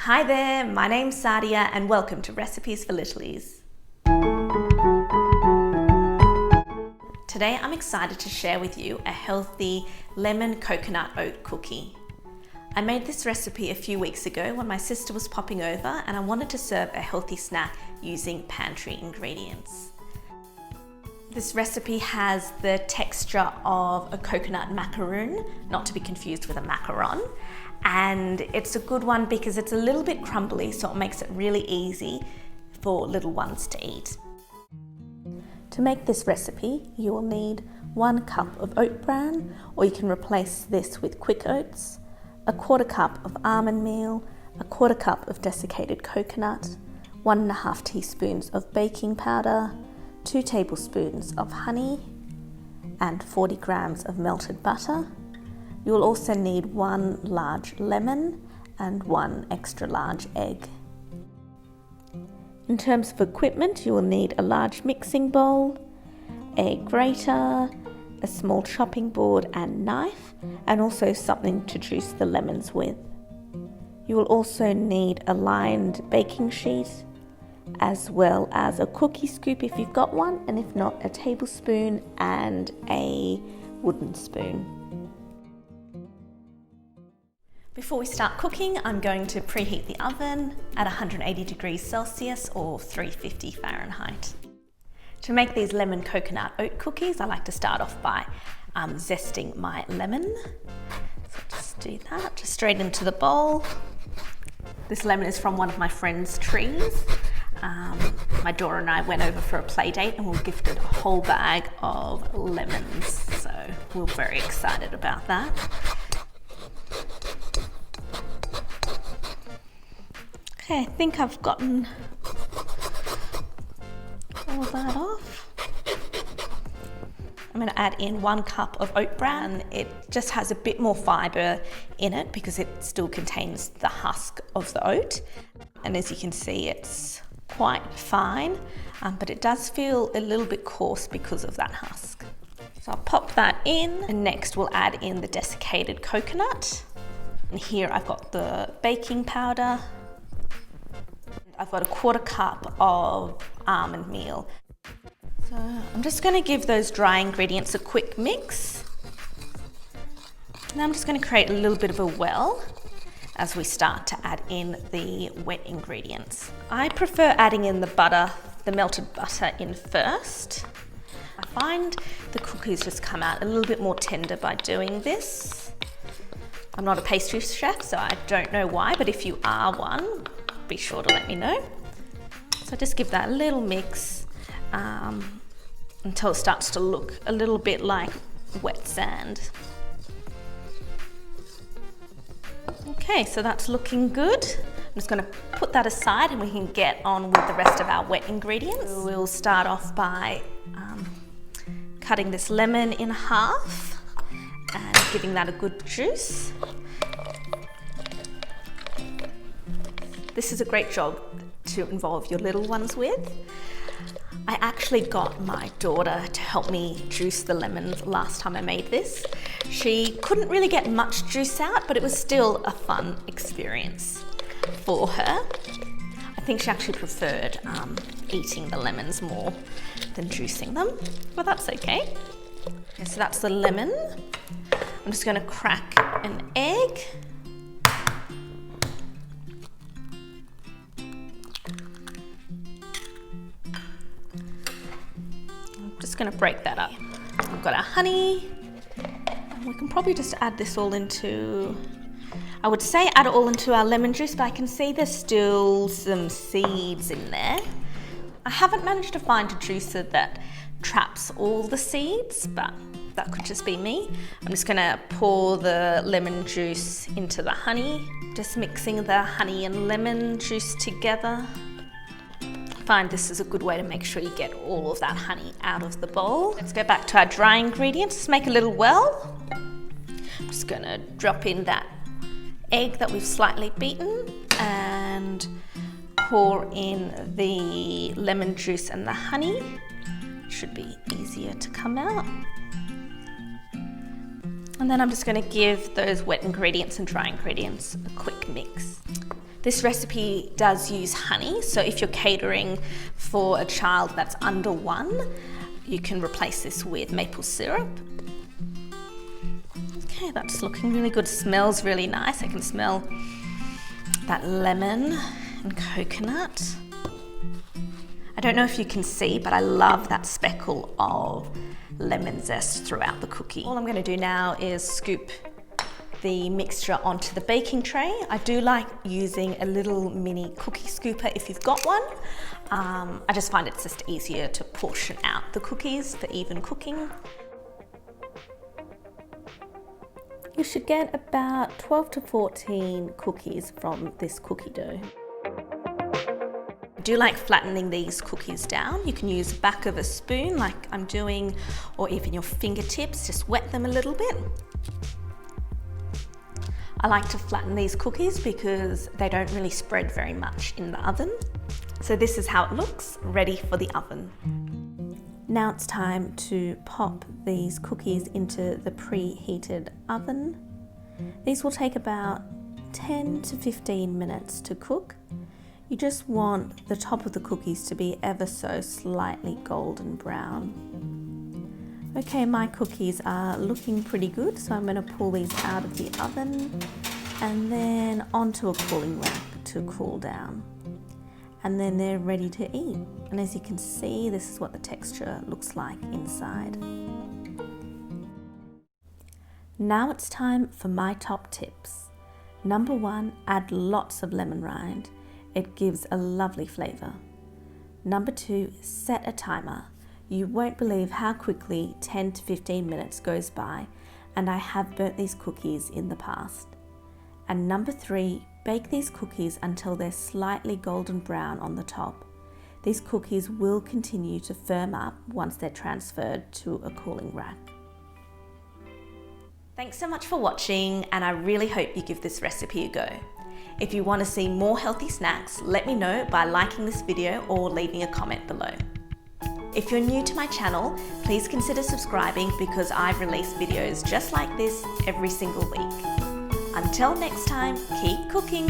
Hi there, my name's Sadia and welcome to Recipes for Littlies. Today I'm excited to share with you a healthy lemon coconut oat cookie. I made this recipe a few weeks ago when my sister was popping over and I wanted to serve a healthy snack using pantry ingredients. This recipe has the texture of a coconut macaroon, not to be confused with a macaron. And it's a good one because it's a little bit crumbly, so it makes it really easy for little ones to eat. To make this recipe, you will need 1 cup of oat bran, or you can replace this with quick oats, 1/4 cup of almond meal, 1/4 cup of desiccated coconut, 1.5 teaspoons of baking powder, 2 tablespoons of honey, and 40 grams of melted butter. You will also need 1 large lemon and 1 extra large egg. In terms of equipment, you will need a large mixing bowl, a grater, a small chopping board and knife, and also something to juice the lemons with. You will also need a lined baking sheet, as well as a cookie scoop if you've got one, and if not, a tablespoon and a wooden spoon. Before we start cooking, I'm going to preheat the oven at 180 degrees Celsius or 350 Fahrenheit. To make these lemon coconut oat cookies, I like to start off by zesting my lemon. So just do that, just straight into the bowl. This lemon is from one of my friend's trees. My daughter and I went over for a play date and we were gifted a whole bag of lemons, so we're very excited about that. Okay, I think I've gotten all that off. I'm going to add in 1 cup of oat bran. It just has a bit more fibre in it because it still contains the husk of the oat. And as you can see, it's quite fine, but it does feel a little bit coarse because of that husk. So I'll pop that in, and next we'll add in the desiccated coconut. And here I've got the baking powder. I've got 1/4 cup of almond meal. So I'm just going to give those dry ingredients a quick mix. Now I'm just going to create a little bit of a well as we start to add in the wet ingredients. I prefer adding in the butter, the melted butter in first. I find the cookies just come out a little bit more tender by doing this. I'm not a pastry chef, so I don't know why, but if you are one, be sure to let me know. So just give that a little mix until it starts to look a little bit like wet sand. Okay, so that's looking good. I'm just going to put that aside and we can get on with the rest of our wet ingredients. So we'll start off by cutting this lemon in half and giving that a good juice. This is a great job to involve your little ones with. I actually got my daughter to help me juice the lemons last time I made this. She couldn't really get much juice out, but it was still a fun experience for her. I think she actually preferred eating the lemons more than juicing them, but that's okay. Okay, so that's the lemon. I'm just going to crack an egg. Just going to break that up. We've got our honey. We can probably just add this all into, I would say add it all into our lemon juice, but I can see there's still some seeds in there. I haven't managed to find a juicer that traps all the seeds, but that could just be me. I'm just going to pour the lemon juice into the honey, just mixing the honey and lemon juice together. I find this is a good way to make sure you get all of that honey out of the bowl. Let's go back to our dry ingredients. Let's make a little well. I'm just going to drop in that egg that we've slightly beaten and pour in the lemon juice and the honey. Should be easier to come out. And then I'm just going to give those wet ingredients and dry ingredients a quick mix. This recipe does use honey, so if you're catering for a child that's under 1, you can replace this with maple syrup. Okay, that's looking really good. Smells really nice. I can smell that lemon and coconut. I don't know if you can see, but I love that speckle of lemon zest throughout the cookie. All I'm going to do now is scoop the mixture onto the baking tray. I do like using a little mini cookie scooper if you've got one. I just find it's just easier to portion out the cookies for even cooking. You should get about 12 to 14 cookies from this cookie dough. I do like flattening these cookies down. You can use the back of a spoon like I'm doing, or even your fingertips, just wet them a little bit. I like to flatten these cookies because they don't really spread very much in the oven. So this is how it looks, ready for the oven. Now it's time to pop these cookies into the preheated oven. These will take about 10 to 15 minutes to cook. You just want the top of the cookies to be ever so slightly golden brown. Okay, my cookies are looking pretty good, so I'm going to pull these out of the oven and then onto a cooling rack to cool down. And then they're ready to eat. And as you can see, this is what the texture looks like inside. Now it's time for my top tips. Number 1, add lots of lemon rind. It gives a lovely flavour. Number 2, set a timer. You won't believe how quickly 10 to 15 minutes goes by, and I have burnt these cookies in the past. And number 3, bake these cookies until they're slightly golden brown on the top. These cookies will continue to firm up once they're transferred to a cooling rack. Thanks so much for watching, and I really hope you give this recipe a go. If you want to see more healthy snacks, let me know by liking this video or leaving a comment below. If you're new to my channel, please consider subscribing because I release videos just like this every single week. Until next time, keep cooking!